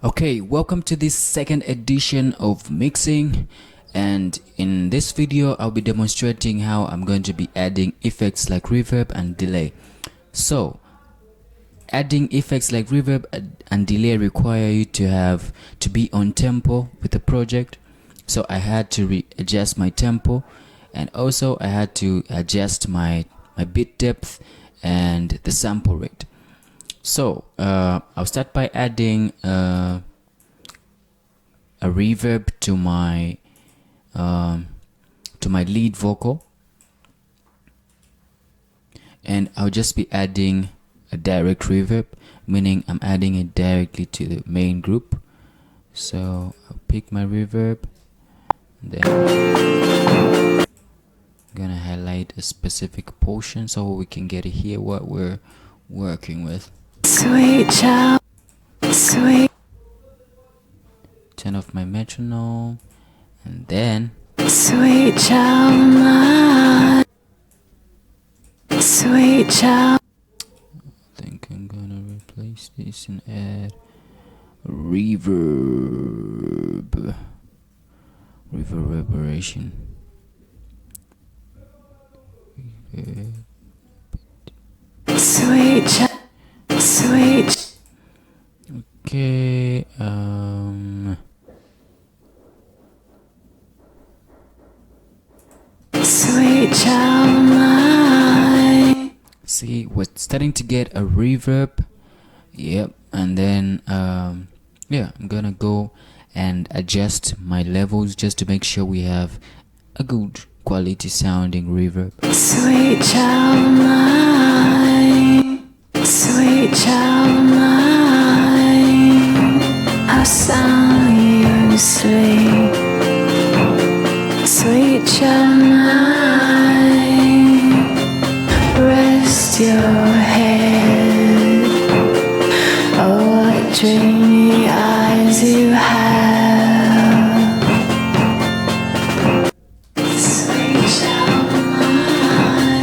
Okay, welcome to this second edition of mixing, and in this video I'll be demonstrating how I'm going to be adding effects like reverb and delay. So adding effects like reverb and delay require you to be on tempo with the project. So I had to readjust my tempo, and also I had to adjust my bit depth and the sample rate. So I'll start by adding a reverb to my lead vocal, and I'll just be adding a direct reverb, meaning I'm adding it directly to the main group. So I'll pick my reverb, and then I'm gonna highlight a specific portion so we can get to hear what we're working with. Sweet child, sweet. Turn off my metronome, and then Sweet child mine. Sweet child. I think I'm gonna replace this and add reverb, reverberation. Sweet child, sweet. Okay, Sweet child mine. see, we're starting to get a reverb. Yep, and then yeah, I'm gonna go and adjust my levels just to make sure we have a good quality sounding reverb. Sweet child mine. Sweet child mine. I sound you sleep. Sweet child mine. Rest your head. Oh, what dreamy eyes you have. Sweet child mine.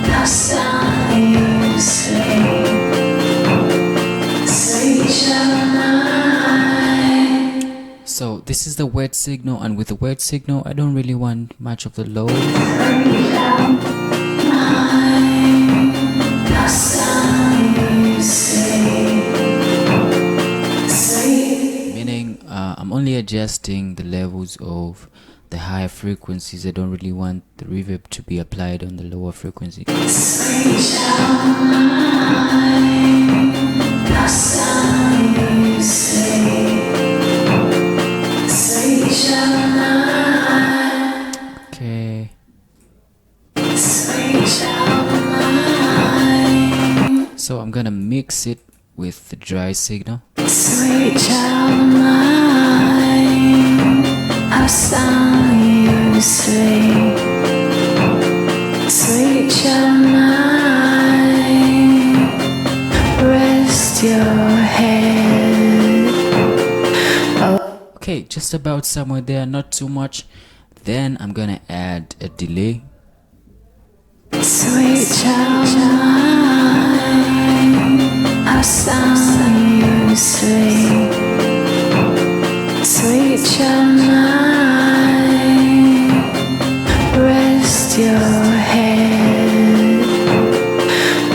How sound you sleep. Sweet child mine. So this is the wet signal, and with the wet signal I don't really want much of the low, How sound you sleep. Sweet. meaning I'm only adjusting the levels of the higher frequencies. I don't really want the reverb to be applied on the lower frequency. Sweet child mine. How sound you sleep. Sweet child mine. Okay, Sweet child mine. so I'm gonna mix it with the dry signal. Sweet child mine. How sound you sleep. Sweet child mine. Rest your head. Okay, just about somewhere there, not too much. Then I'm gonna add a delay. Sweet child mine. How sound you sleep. Sweet child mine. Rest your head.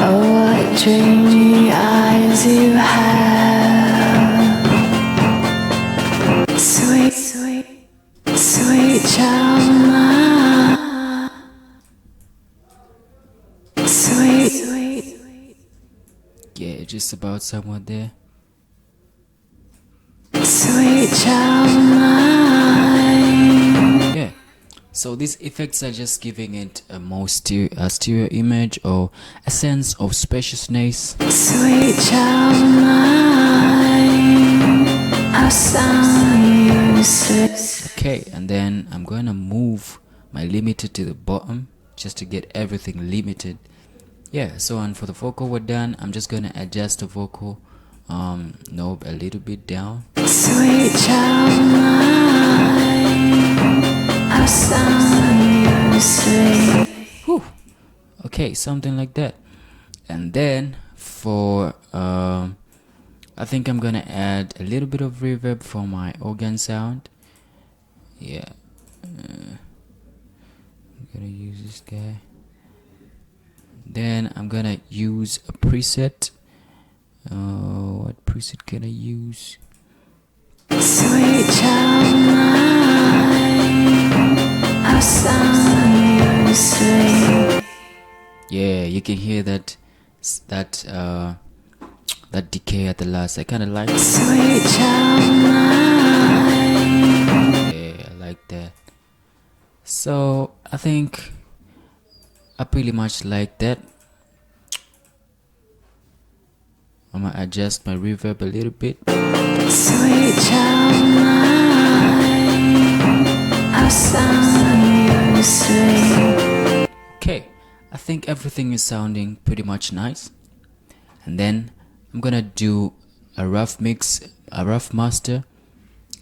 Oh, what dreamy eyes you have. Sweet, sweet, sweet child mine. Sweet, sweet. Yeah, just about somewhere there. Sweet child mine. Yeah, so these effects are just giving it a more stereo image, or a sense of spaciousness. Sweet child mine. How sound you sleep. Okay, and then I'm gonna move my limiter to the bottom just to get everything limited. Yeah, so and for the vocal we're done. I'm just gonna adjust the vocal knob a little bit down. Sweet child mine. How sound you sleep. Whew. Okay, something like that. And then for I think I'm gonna add a little bit of reverb for my organ sound. Yeah, I'm gonna use this guy. Then I'm gonna use a preset. What preset can I use? Sweet child mine, I saw you sleep. Yeah, you can hear that that decay at the last. I kind of like it. Sweet child mine. Yeah, I like that. So I think I pretty much like that. I'm gonna adjust my reverb a little bit. Sweet child mine, I saw you sleep. Okay, I think everything is sounding pretty much nice. And then I'm gonna do a rough mix, a rough master,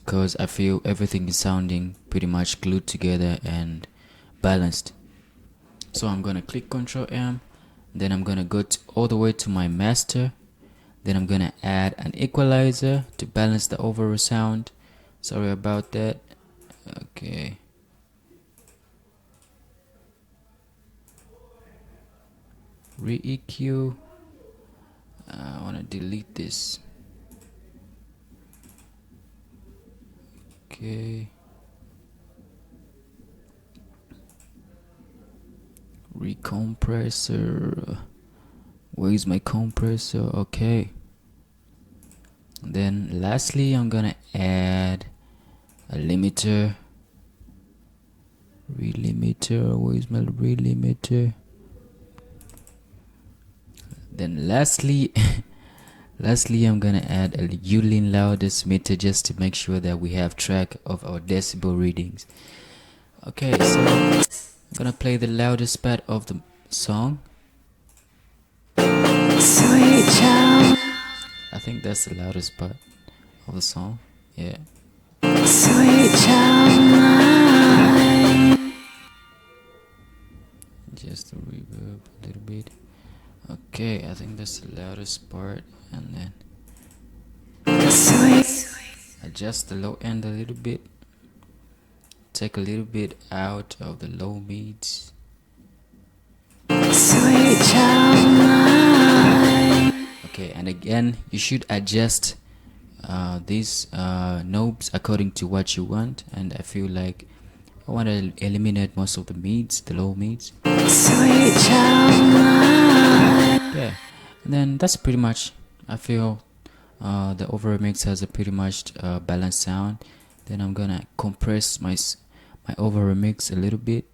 because I feel everything is sounding pretty much glued together and balanced. So I'm gonna click Ctrl M, then I'm gonna go all the way to my master. Then I'm gonna add an equalizer to balance the overall sound. Sorry about that. Okay. Re-EQ. I wanna delete this. Okay. Recompressor. Where is my compressor? Okay. Then lastly, I'm gonna add a limiter. Relimiter. Where is my relimiter? Then lastly, I'm gonna add a Yulin loudest meter just to make sure that we have track of our decibel readings. Okay, so I'm gonna play the loudest part of the song. Sweet child, I think that's the loudest part of the song. Yeah. sweet child mine. Just the reverb a little bit. Okay, I think that's the loudest part. And then Sweet, adjust the low end a little bit. Take a little bit out of the low mids. sweet child mine. Okay, and again, you should adjust these knobs according to what you want. And I feel like I want to eliminate most of the mids, the low mids. Sweet child mine. Yeah, and then that's pretty much. I feel the overall mix has a pretty much balanced sound. Then I'm gonna compress my overall mix a little bit.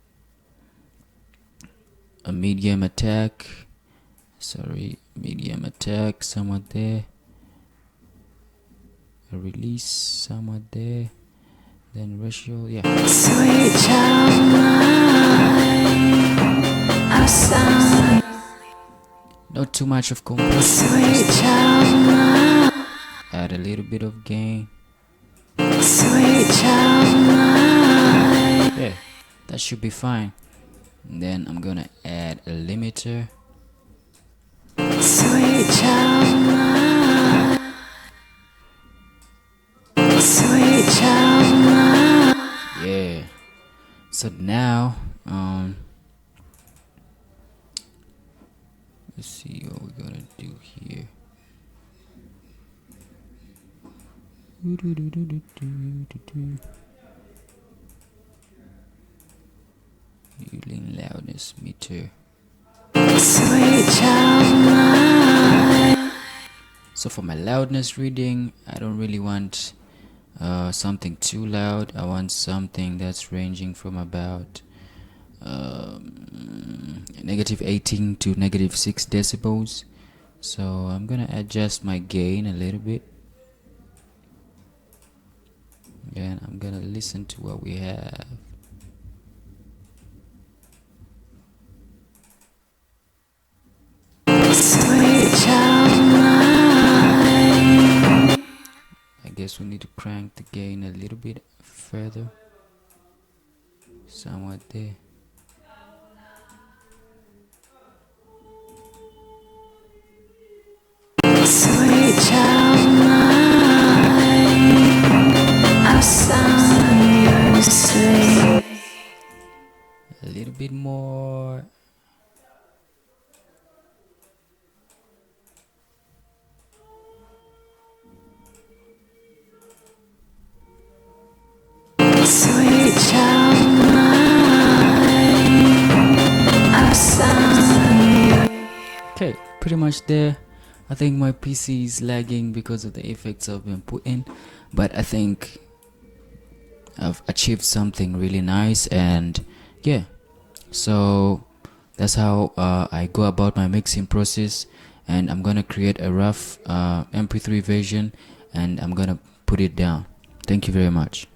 A medium attack. Sorry, medium attack somewhat there. A release somewhat there. Then ratio, yeah. Sweet child mine. I saw Not too much of compression. sweet child mine. Add a little bit of gain. Sweet child mine. Yeah, that should be fine. And then I'm gonna add a limiter. Sweet child mine. Sweet child mine. Yeah. So now, let's see what we're gonna do here. Yulin loudness meter. Sweet child mine. So for my loudness reading, I don't really want something too loud. I want something that's ranging from about -18 to -6 decibels. So I'm gonna adjust my gain a little bit. And I'm gonna listen to what we have. Sweet child mine. I guess we need to crank the gain a little bit further. Somewhat there. Sweet child pretty much there. I think my PC is lagging because of the effects I've been putting, but I think I've achieved something really nice. And yeah, so that's how I go about my mixing process. And I'm gonna create a rough mp3 version, and I'm gonna put it down. Thank you very much.